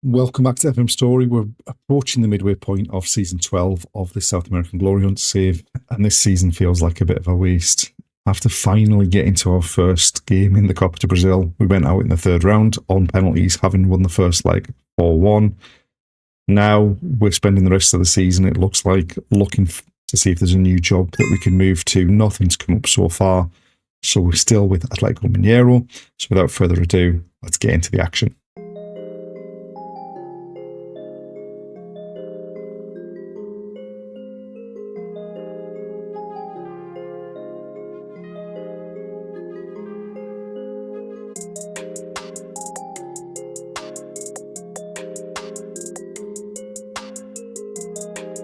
Welcome back to FM Story. We're approaching the midway point of season 12 of the South American Glory Hunt save, and this season feels like a bit of a waste. After finally getting to our first game in the Copa do Brazil, we went out in the third round on penalties, having won the first leg 4-1. Now we're spending the rest of the season, it looks like, looking to see if there's a new job that we can move to. Nothing's come up so far, so we're still with Atletico Mineiro. So without further ado, let's get into the action.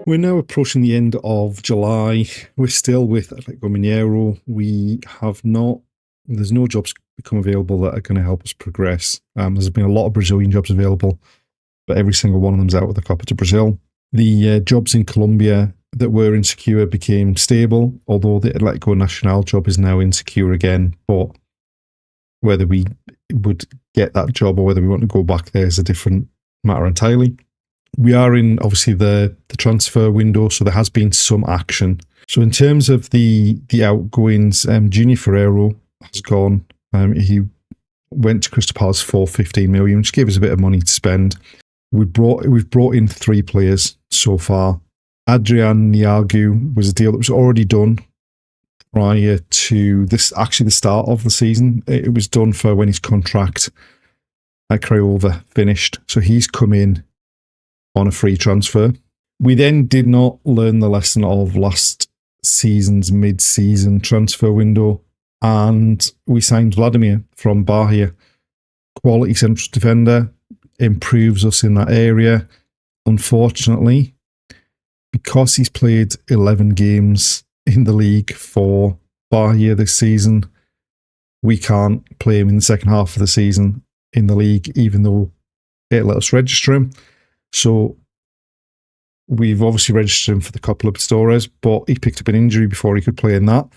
We're now approaching the end of July. We're still with Atletico Mineiro. There's no jobs become available that are going to help us progress. There's been a lot of Brazilian jobs available, but every single one of them's out with the Copa do Brazil. The jobs in Colombia that were insecure became stable, although the Atletico Nacional job is now insecure again. But whether we would get that job or whether we want to go back there is a different matter entirely. We are in, obviously, the transfer window, so there has been some action. So in terms of the outgoings, Junior Ferreiro has gone. He went to Crystal Palace for 15 million, which gave us a bit of money to spend. We've brought in 3 players so far. Adrian Niagu was a deal that was already done prior to this, actually the start of the season. It was done for when his contract at Craiova finished. So he's come in on a free transfer. We then did not learn the lesson of last season's mid-season transfer window, and we signed Vladimir from Bahia. Quality central defender, improves us in that area. Unfortunately, because he's played 11 games in the league for Bahia this season, we can't play him in the second half of the season in the league, even though it let us register him. So we've obviously registered him for the Copa Libertadores, but he picked up an injury before he could play in that.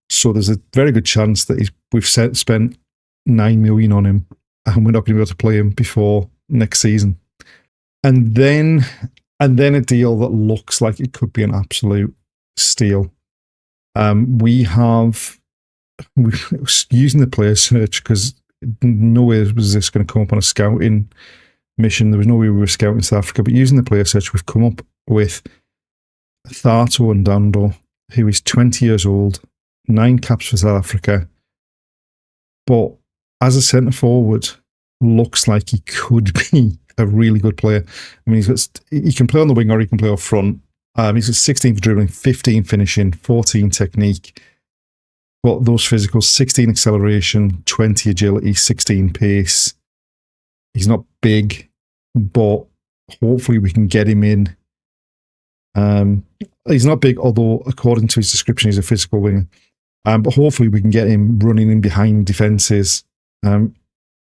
So there's a very good chance that we've spent 9 million on him, and we're not going to be able to play him before next season. And then a deal that looks like it could be an absolute steal. We're using the player search because no way was this going to come up on a scouting mission. There was no way we were scouting South Africa, but using the player search, we've come up with Thato Ndando, who is 20 years old, 9 caps for South Africa, but as a centre forward, looks like he could be a really good player. I mean, he can play on the wing or he can play up front. He's got 16 for dribbling, 15 finishing, 14 technique. But those physicals: 16 acceleration, 20 agility, 16 pace. He's not big, but hopefully we can get him in. He's not big, although according to his description, he's a physical winger. But hopefully we can get him running in behind defences.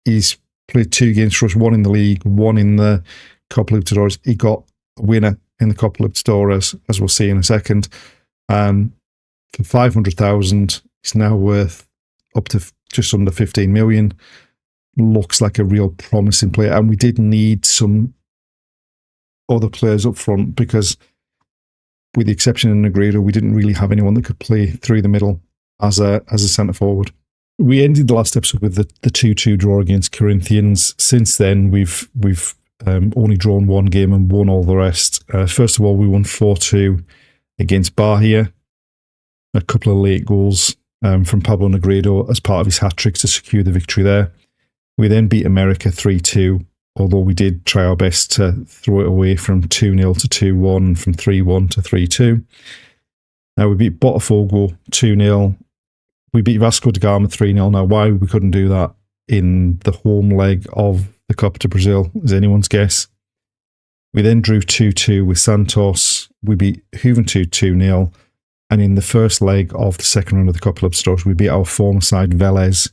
He's played 2 games for us, 1 in the league, 1 in the Copa Libertadores. He got a winner in the Copa Libertadores, as we'll see in a second. For 500,000, he's now worth up to just under 15 million. Looks like a real promising player, and we did need some other players up front because, with the exception of Negredo, we didn't really have anyone that could play through the middle as a centre forward. We ended the last episode with the 2-2 draw against Corinthians. Since then, we've only drawn 1 game and won all the rest. First of all, we won 4-2 against Bahia. A couple of late goals from Pablo Negredo as part of his hat-trick to secure the victory there. We then beat America 3-2, although we did try our best to throw it away from 2-0 to 2-1, from 3-1 to 3-2. Now we beat Botafogo 2-0. We beat Vasco da Gama 3-0. Now, why we couldn't do that in the home leg of the Copa do Brazil is anyone's guess. We then drew 2-2 with Santos. We beat Juventude 2-0. And in the first leg of the second round of the Copa Libertadores, we beat our former side, Vélez,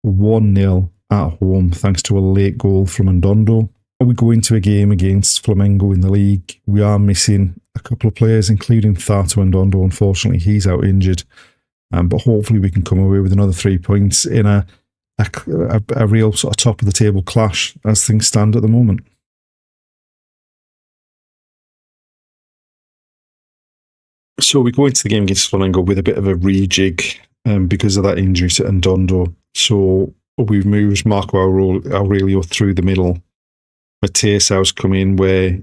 1-0 at home, thanks to a late goal from Ndondo. We go into a game against Flamengo in the league. We are missing a couple of players, including Thato Ndondo. Unfortunately, he's out injured. But hopefully we can come away with another 3 points in a real sort of top of the table clash as things stand at the moment. So we go into the game against Flamengo with a bit of a rejig because of that injury to Ndondo. So we've moved Marco Aurelio through the middle. Mateus's come in where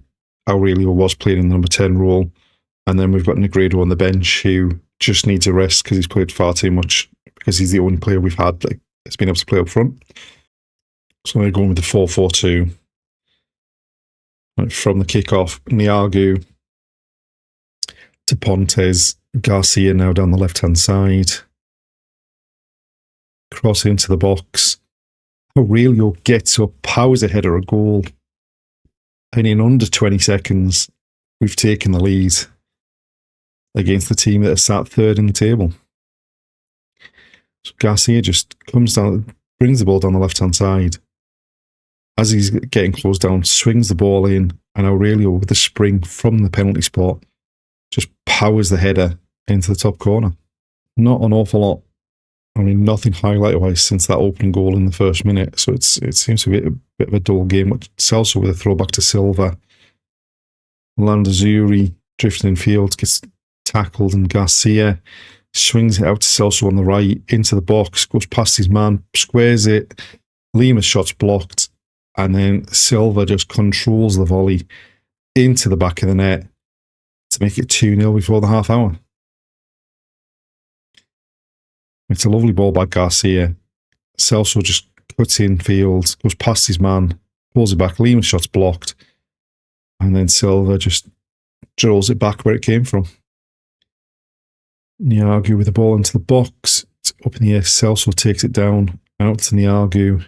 Aurelio was playing in the number 10 role. And then we've got Negredo on the bench who just needs a rest because he's played far too much, because he's the only player we've had that's been able to play up front. So we're going with the 4-4-2. From the kickoff, Niagu to Pontes, Garcia now down the left-hand side. Cross into the box. Aurelio gets up, powers ahead of a goal. And in under 20 seconds, we've taken the lead against the team that has sat third in the table. So Garcia just comes down, brings the ball down the left-hand side. As he's getting close down, swings the ball in, and Aurelio, with a spring from the penalty spot, just powers the header into the top corner. Not an awful lot. I mean, nothing highlight-wise since that opening goal in the first minute. So it seems to be a bit of a dull game. It's also with a throwback to Silva. Landazuri drifting in field, gets tackled, and Garcia swings it out to Celso on the right, into the box, goes past his man, squares it. Lima's shot's blocked. And then Silva just controls the volley into the back of the net to make it 2-0 before the half hour. It's a lovely ball by Garcia. Celso just cuts in field, goes past his man, pulls it back. Lima's shot's blocked. And then Silva just drills it back where it came from. Niagu with the ball into the box. It's up in the air. Celso takes it down, out to Niagu.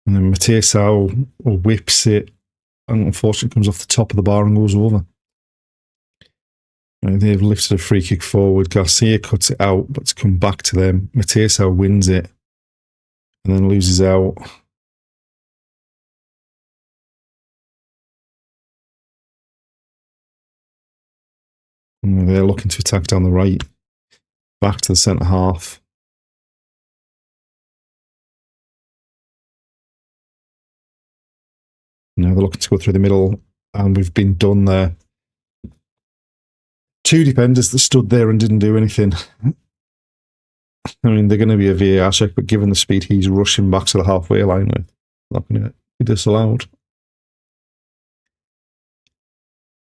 And then Mateusao whips it, and unfortunately comes off the top of the bar and goes over. They've lifted a free kick forward. Garcia cuts it out, but it's come back to them. Mateusao wins it and then loses out. And they're looking to attack down the right, back to the centre half. Now they're looking to go through the middle, and we've been done there. Two defenders that stood there and didn't do anything. I mean, they're going to be a VAR check, but given the speed he's rushing back to the halfway line with, not going to be disallowed.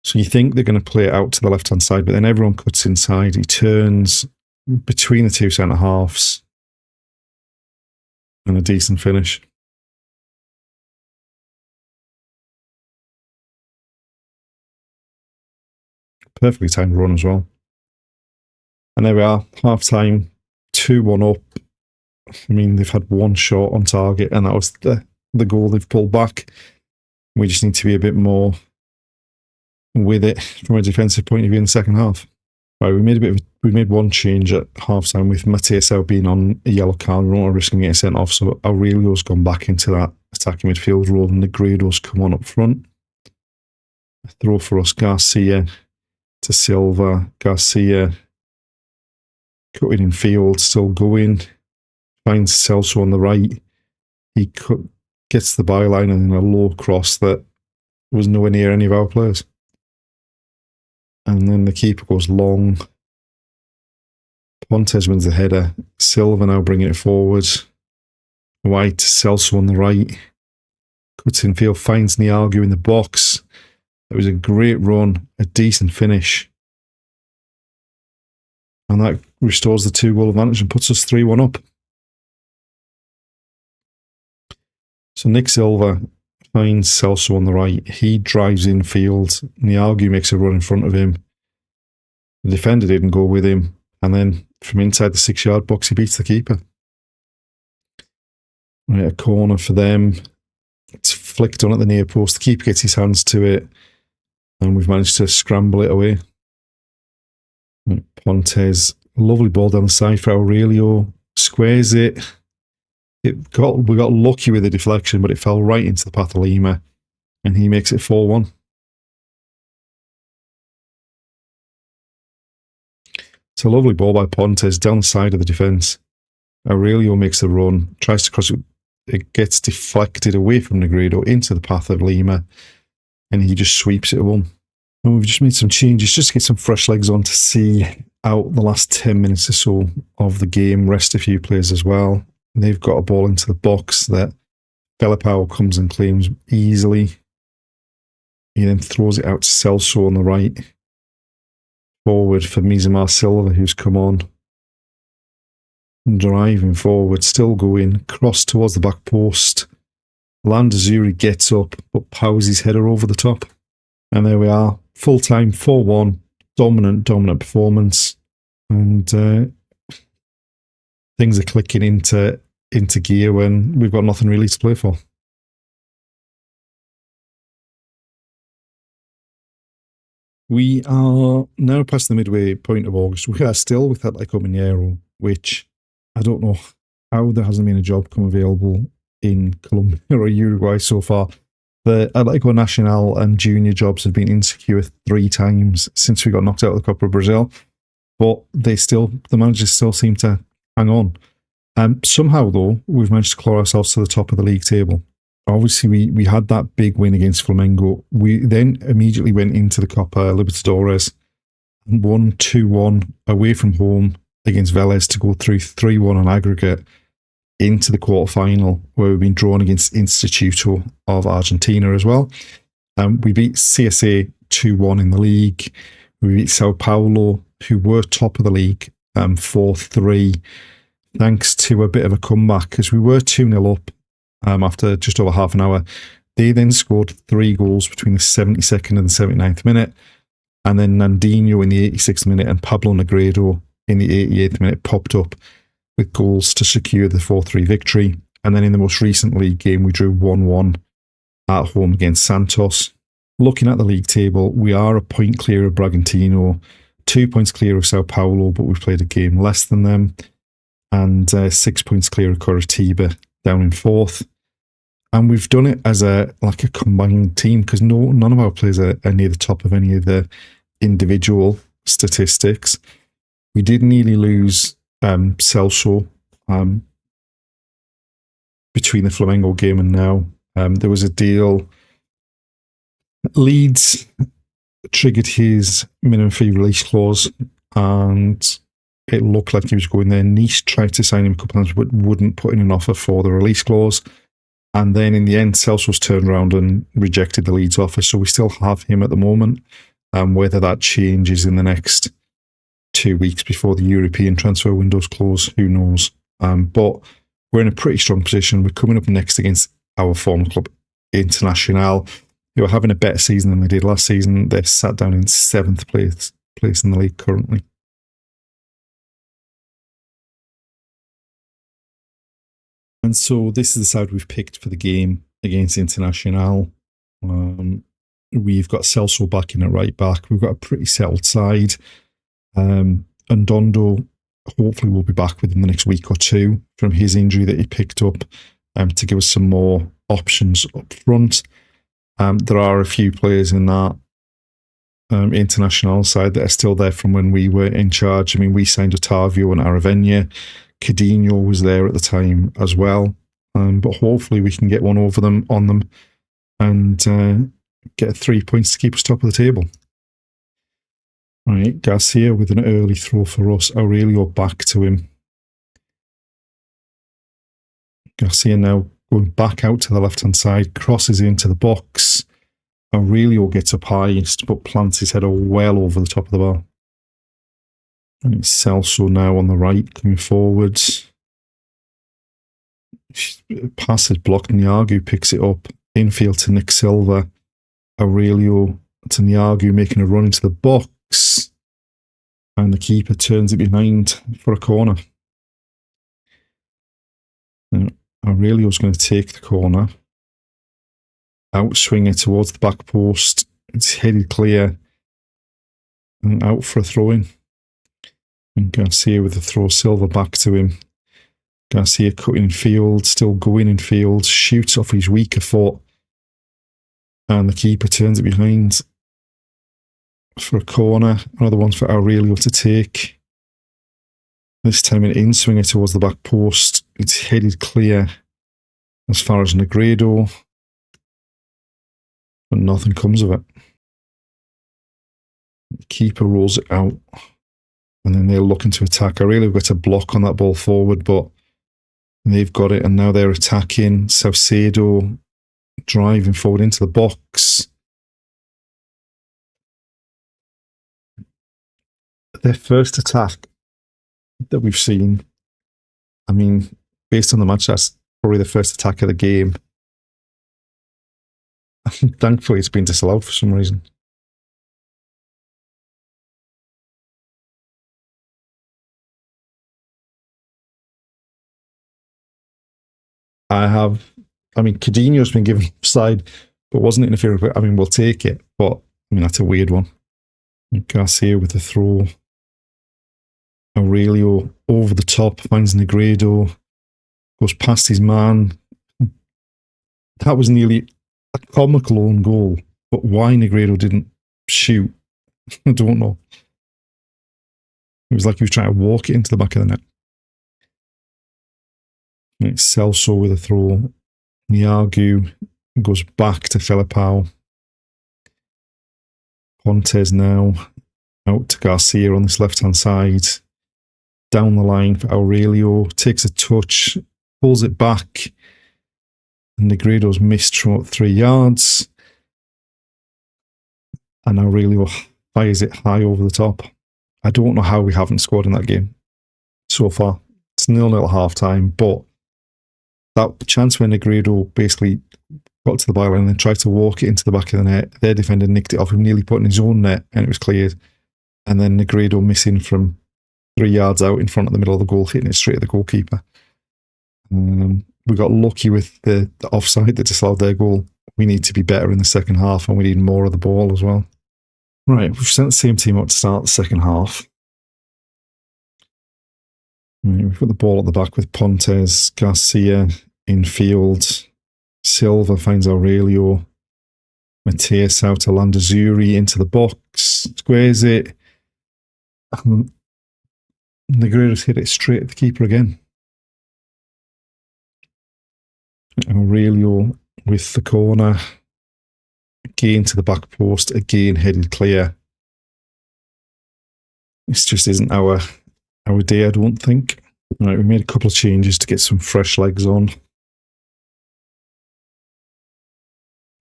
So you think they're going to play it out to the left-hand side, but then everyone cuts inside. He turns between the two centre halves, and a decent finish. Perfectly timed run as well. And there we are, half-time, 2-1 up. I mean, they've had one shot on target, and that was the goal they've pulled back. We just need to be a bit more with it from a defensive point of view in the second half. Right, we made one change at half-time with Mateusao being on a yellow card. We don't want to risk him getting sent off, so Aurelio's gone back into that attacking midfield role, and Negredo's come on up front. A throw for us, Garcia to Silva. Garcia cutting in field, still going. Finds Celso on the right. He gets the byline and then a low cross that was nowhere near any of our players. And then the keeper goes long. Pontes wins the header. Silva now bringing it forward. White to Celso on the right. Cuts in field, finds Niagu in the box. It was a great run, a decent finish. And that restores the 2-goal advantage and puts us 3-1 up. So Nick Silva finds Celso on the right. He drives in field. Niagu makes a run in front of him. The defender didn't go with him. And then from inside the 6-yard box, he beats the keeper. Right, a corner for them. It's flicked on at the near post. The keeper gets his hands to it. And we've managed to scramble it away. Pontes, lovely ball down the side for Aurelio. Squares it. We got lucky with the deflection, but it fell right into the path of Lima. And he makes it 4-1. It's a lovely ball by Pontes down the side of the defence. Aurelio makes the run, tries to cross it. It gets deflected away from Negredo into the path of Lima. And he just sweeps it home. And we've just made some changes just to get some fresh legs on to see out the last 10 minutes or so of the game, rest a few players as well. They've got a ball into the box that Felipao comes and claims easily. He then throws it out to Celso on the right. Forward for Mizamar Silva, who's come on. Driving forward, still going. Cross towards the back post. Landazuri gets up, but powers his header over the top. And there we are. Full time, 4-1. Dominant performance. And things are clicking into gear when we've got nothing really to play for. We are now past the midway point of August. We are still with Atletico Mineiro, which I don't know how there hasn't been a job come available in Colombia or Uruguay so far. The Atletico Nacional and junior jobs have been insecure 3 times since we got knocked out of the Copa Brazil, but the managers still seem to hang on. Somehow, though, we've managed to claw ourselves to the top of the league table. Obviously, we had that big win against Flamengo. We then immediately went into the Copa Libertadores and won 2-1 away from home against Vélez to go through 3-1 on aggregate into the quarterfinal, where we've been drawn against Instituto of Argentina as well. We beat CSA 2-1 in the league. We beat Sao Paulo, who were top of the league, 4-3, thanks to a bit of a comeback, because we were 2-0 up after just over half an hour. They then scored 3 goals between the 72nd and the 79th minute, and then Nandinho in the 86th minute and Pablo Negredo in the 88th minute popped up with goals to secure the 4-3 victory. And then in the most recent league game, we drew 1-1 at home against Santos. Looking at the league table, we are a point clear of Bragantino, 2 points clear of Sao Paulo, but we've played a game less than them, and 6 points clear of Coritiba, down in 4th. And we've done it as a combined team, because none of our players are near the top of any of the individual statistics. We did nearly lose Celso between the Flamengo game and now. There was a deal. Leeds triggered his minimum fee release clause, and it looked like he was going there. Nice tried to sign him a couple of times, but wouldn't put in an offer for the release clause. And then in the end, Celso's turned around and rejected the Leeds offer. So we still have him at the moment. Whether that changes in the next 2 weeks before the European transfer windows close, who knows? But we're in a pretty strong position. We're coming up next against our former club, Internacional, who are having a better season than they did last season. They're sat down in 7th place in the league currently. And so this is the side we've picked for the game against Internacional. We've got Celso back in at right back. We've got a pretty settled side. Ndondo hopefully will be back within the next week or 2 from his injury that he picked up, to give us some more options up front. There are a few players in that International side that are still there from when we were in charge. I mean, we signed Otavio and Aravena. Cadinho was there at the time as well. But hopefully we can get one on them and get 3 points to keep us top of the table. All right, Garcia with an early throw for us. Aurelio back to him. Garcia now going back out to the left-hand side, crosses into the box. Aurelio gets up highest, but plants his header well over the top of the bar. And it's Celso now on the right, coming forwards. Pass is blocked. Niagu picks it up. Infield to Nick Silva. Aurelio to Niagu, making a run into the box. And the keeper turns it behind for a corner. Now, Aurelio's going to take the corner. Outswing it towards the back post. It's headed clear. And out for a throw-in. And Garcia with the throw. Silva back to him. Garcia cutting in field. Still going in field. Shoots off his weaker foot. And the keeper turns it behind for a corner. Another one's for Aurelio to take. This time an in-swinger towards the back post. It's headed clear as far as Negredo. But nothing comes of it. Keeper rolls it out, and then they're looking to attack. Aurelio got a block on that ball forward, but they've got it, and now they're attacking. Saucedo driving forward into the box. Their first attack that we've seen, I mean, based on the match, that's probably the first attack of the game. Thankfully, it's been disallowed for some reason. Coutinho's been given offside, but wasn't interfering with it. I mean, we'll take it, but I mean, that's a weird one. Garcia with the throw. Aurelio over the top, finds Negredo, goes past his man. That was nearly a comical own goal, but why Negredo didn't shoot, I don't know. It was like he was trying to walk it into the back of the net. It's Celso with a throw. Niagu goes back to Felipao. Pontes now out to Garcia on this left-hand side. Down the line for Aurelio. Takes a touch, pulls it back. And Negredo's missed from 3 yards. And Aurelio fires it high over the top. I don't know how we haven't scored in that game so far. It's 0-0 at half-time, but that chance where Negredo basically got to the byline and then tried to walk it into the back of the net, their defender nicked it off him, nearly put in his own net, and it was cleared. And then Negredo missing from 3 yards out in front of the middle of the goal, hitting it straight at the goalkeeper. We got lucky with the offside that disallowed their goal. We need to be better in the second half, and we need more of the ball as well. Right, we've sent the same team out to start the second half. We've got the ball at the back with Pontes, Garcia in field. Silva finds Aurelio. Mateus out to Landazuri into the box. Squares it. Negredo's hit it straight at the keeper again. Aurelio with the corner. Again to the back post. Again headed clear. This just isn't our day, I don't think. Right, we made a couple of changes to get some fresh legs on.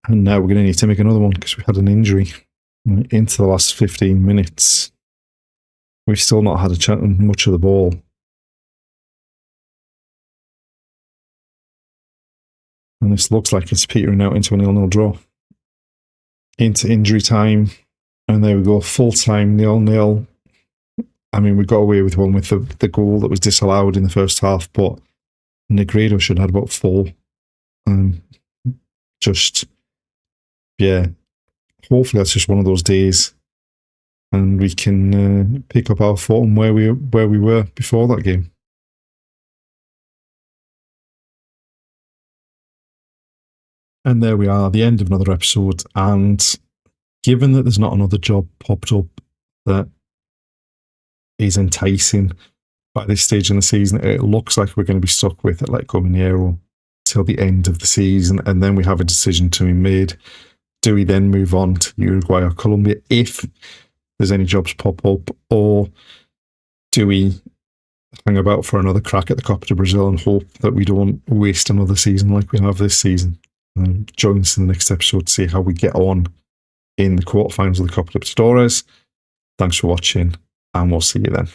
And now we're going to need to make another one because we had an injury into the last 15 minutes. We've still not had a chance on much of the ball. And this looks like it's petering out into a 0-0 draw. Into injury time. And there we go, full time, 0-0. I mean, we got away with one with the goal that was disallowed in the first half, but Negredo should have had about 4. Hopefully that's just one of those days and we can pick up our form where we were before that game. And there we are, the end of another episode. And given that there's not another job popped up that is enticing by this stage in the season, it looks like we're going to be stuck with Atletico Mineiro till the end of the season, and then we have a decision to be made. Do we then move on to Uruguay or Colombia if there's any jobs pop up, or do we hang about for another crack at the Copa do Brazil and hope that we don't waste another season like we have this season? Join us in the next episode to see how we get on in the quarterfinals of the Copa Libertadores. Thanks for watching, and we'll see you then.